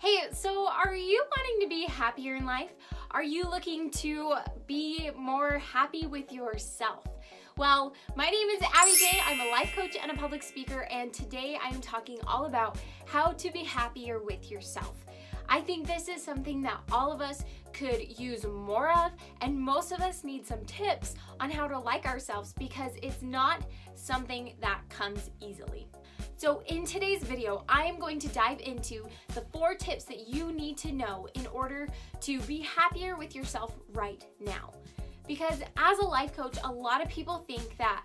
Hey, so are you wanting to be happier in life? Are you looking to be more happy with yourself? Well, my name is Abbi J. I'm a life coach and a public speaker, and today I'm talking all about how to be happier with yourself. I think this is something that all of us could use more of, and most of us need some tips on how to like ourselves because it's not something that comes easily. So in today's video, I am going to dive into the 4 tips that you need to know in order to be happier with yourself right now. Because as a life coach, a lot of people think that,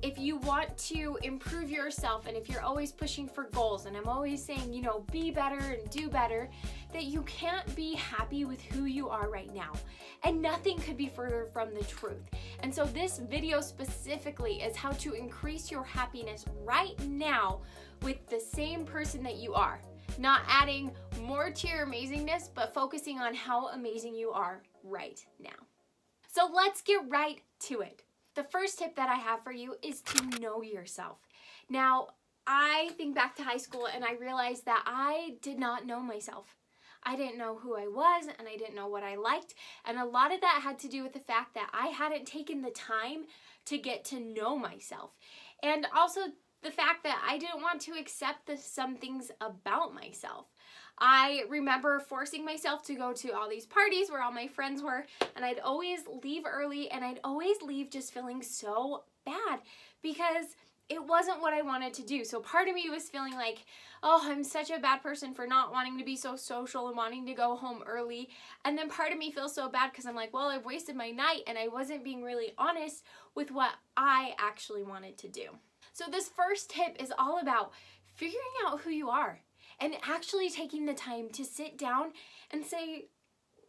if you want to improve yourself and if you're always pushing for goals, and I'm always saying, be better and do better, that you can't be happy with who you are right now. And nothing could be further from the truth. And so this video specifically is how to increase your happiness right now with the same person that you are. Not adding more to your amazingness, but focusing on how amazing you are right now. So let's get right to it. The first tip that I have for you is to know yourself. Now, I think back to high school and I realized that I did not know myself. I didn't know who I was and I didn't know what I liked. And a lot of that had to do with the fact that I hadn't taken the time to get to know myself. And also the fact that I didn't want to accept some things about myself. I remember forcing myself to go to all these parties where all my friends were, and I'd always leave early and I'd always leave just feeling so bad because it wasn't what I wanted to do. So part of me was feeling like, oh, I'm such a bad person for not wanting to be so social and wanting to go home early. And then part of me feels so bad because I'm like, well, I've wasted my night and I wasn't being really honest with what I actually wanted to do. So this first tip is all about figuring out who you are and actually taking the time to sit down and say,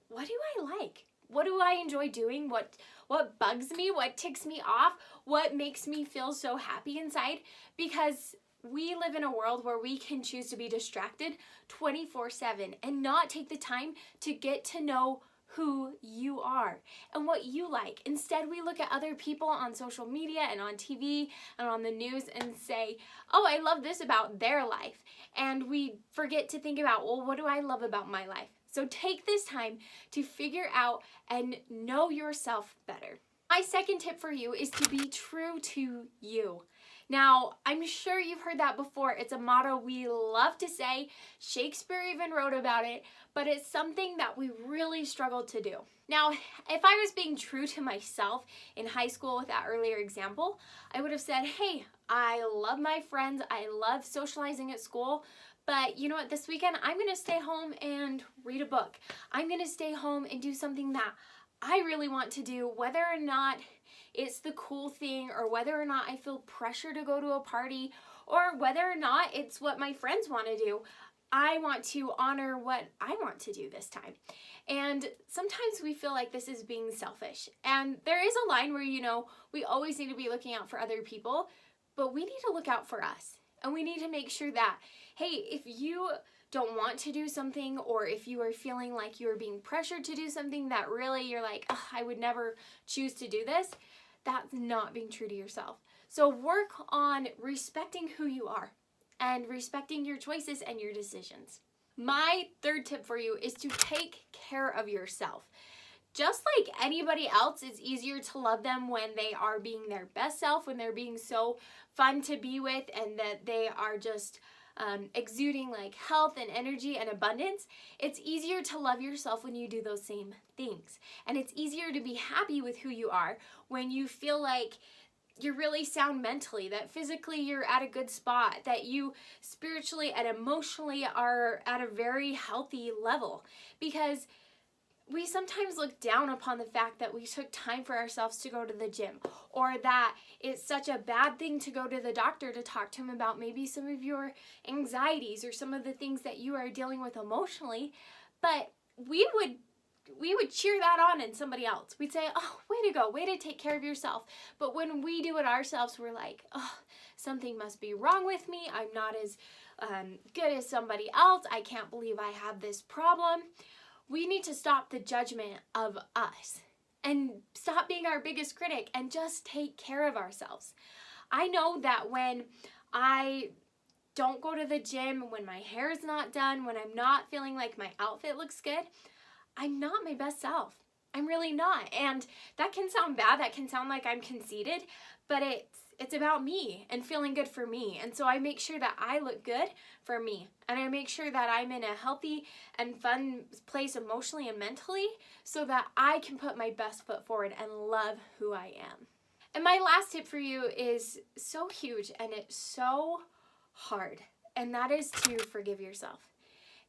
what do I like? What do I enjoy doing? What bugs me? What ticks me off? What makes me feel so happy inside? Because we live in a world where we can choose to be distracted 24/7 and not take the time to get to know who you are and what you like. Instead, we look at other people on social media and on TV and on the news and say, oh, I love this about their life. And we forget to think about, well, what do I love about my life? So take this time to figure out and know yourself better. My second tip for you is to be true to you. Now, I'm sure you've heard that before. It's a motto we love to say. Shakespeare even wrote about it, but it's something that we really struggle to do. Now, if I was being true to myself in high school with that earlier example, I would have said, hey, I love my friends. I love socializing at school. But you know what, this weekend, I'm going to stay home and read a book. I'm going to stay home and do something that I really want to do, whether or not it's the cool thing or whether or not I feel pressure to go to a party or whether or not it's what my friends want to do. I want to honor what I want to do this time. And sometimes we feel like this is being selfish. And there is a line where, we always need to be looking out for other people, but we need to look out for us. And we need to make sure that, hey, if you don't want to do something or if you are feeling like you're being pressured to do something that really you're like, oh, I would never choose to do this, that's not being true to yourself. So work on respecting who you are and respecting your choices and your decisions. My third tip for you is to take care of yourself. Just like anybody else, it's easier to love them when they are being their best self, when they're being so fun to be with and that they are just exuding like health and energy and abundance. It's easier to love yourself when you do those same things. And it's easier to be happy with who you are when you feel like you're really sound mentally, that physically you're at a good spot, that you spiritually and emotionally are at a very healthy level. Because we sometimes look down upon the fact that we took time for ourselves to go to the gym, or that it's such a bad thing to go to the doctor to talk to him about maybe some of your anxieties or some of the things that you are dealing with emotionally. But we would cheer that on in somebody else. We'd say, oh, way to go, way to take care of yourself. But when we do it ourselves, we're like, oh, something must be wrong with me. I'm not as good as somebody else. I can't believe I have this problem. We need to stop the judgment of us and stop being our biggest critic and just take care of ourselves. I know that when I don't go to the gym, when my hair is not done, when I'm not feeling like my outfit looks good, I'm not my best self. I'm really not. And that can sound bad. That can sound like I'm conceited, but it's about me and feeling good for me. And so I make sure that I look good for me. And I make sure that I'm in a healthy and fun place emotionally and mentally so that I can put my best foot forward and love who I am. And my last tip for you is so huge and it's so hard. And that is to forgive yourself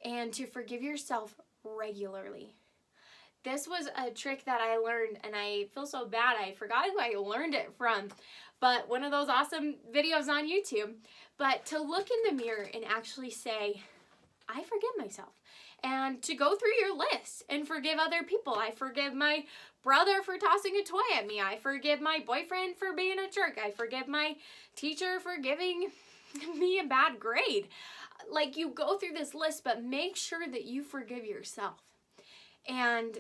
and to forgive yourself regularly. This was a trick that I learned and I feel so bad. I forgot who I learned it from, but one of those awesome videos on YouTube. But to look in the mirror and actually say, I forgive myself. And to go through your list and forgive other people. I forgive my brother for tossing a toy at me. I forgive my boyfriend for being a jerk. I forgive my teacher for giving me a bad grade. Like, you go through this list, but make sure that you forgive yourself. And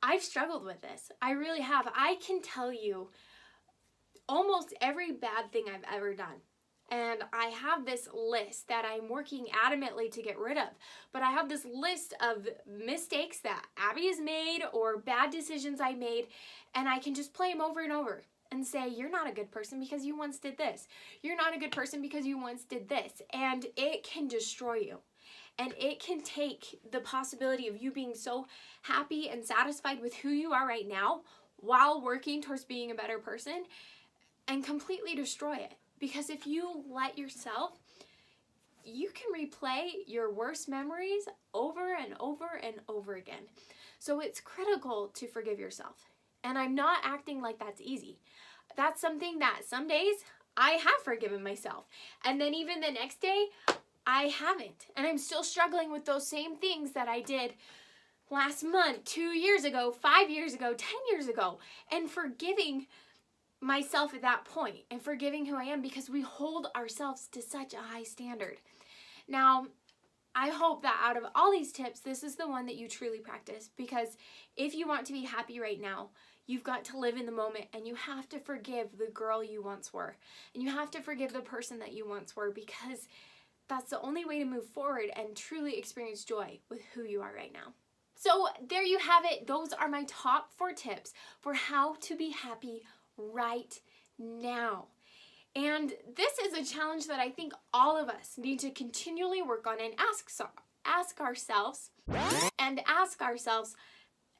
I've struggled with this. I really have. I can tell you almost every bad thing I've ever done. And I have this list that I'm working adamantly to get rid of. But I have this list of mistakes that Abbi has made or bad decisions I made. And I can just play them over and over and say, you're not a good person because you once did this. You're not a good person because you once did this. And it can destroy you. And it can take the possibility of you being so happy and satisfied with who you are right now while working towards being a better person and completely destroy it. Because if you let yourself, you can replay your worst memories over and over and over again. So it's critical to forgive yourself. And I'm not acting like that's easy. That's something that some days I have forgiven myself. And then even the next day, I haven't. And I'm still struggling with those same things that I did last month, 2 years ago, 5 years ago, 10 years ago. And forgiving myself at that point and forgiving who I am because we hold ourselves to such a high standard. Now, I hope that out of all these tips, this is the one that you truly practice, because if you want to be happy right now, you've got to live in the moment and you have to forgive the girl you once were. And you have to forgive the person that you once were, because that's the only way to move forward and truly experience joy with who you are right now. So there you have it. Those are my top 4 tips for how to be happy right now. And this is a challenge that I think all of us need to continually work on and ask ourselves,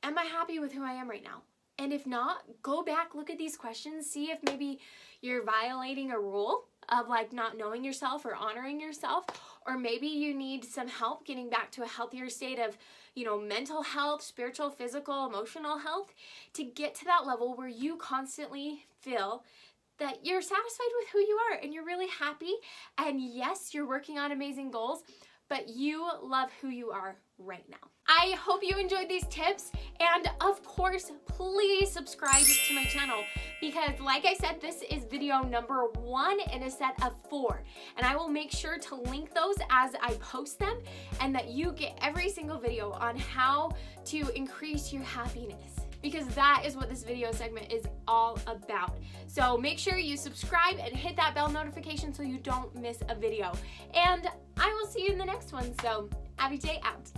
am I happy with who I am right now? And if not, go back, look at these questions, see if maybe you're violating a rule of like not knowing yourself or honoring yourself, or maybe you need some help getting back to a healthier state of, mental health, spiritual, physical, emotional health, to get to that level where you constantly feel that you're satisfied with who you are and you're really happy. And yes, you're working on amazing goals, but you love who you are right now. I hope you enjoyed these tips, and of course, please subscribe to my channel, because like I said, this is video number 1 in a set of 4, and I will make sure to link those as I post them, and that you get every single video on how to increase your happiness, because that is what this video segment is all about. So make sure you subscribe and hit that bell notification so you don't miss a video, and I will see you in the next one. So Abbi J out.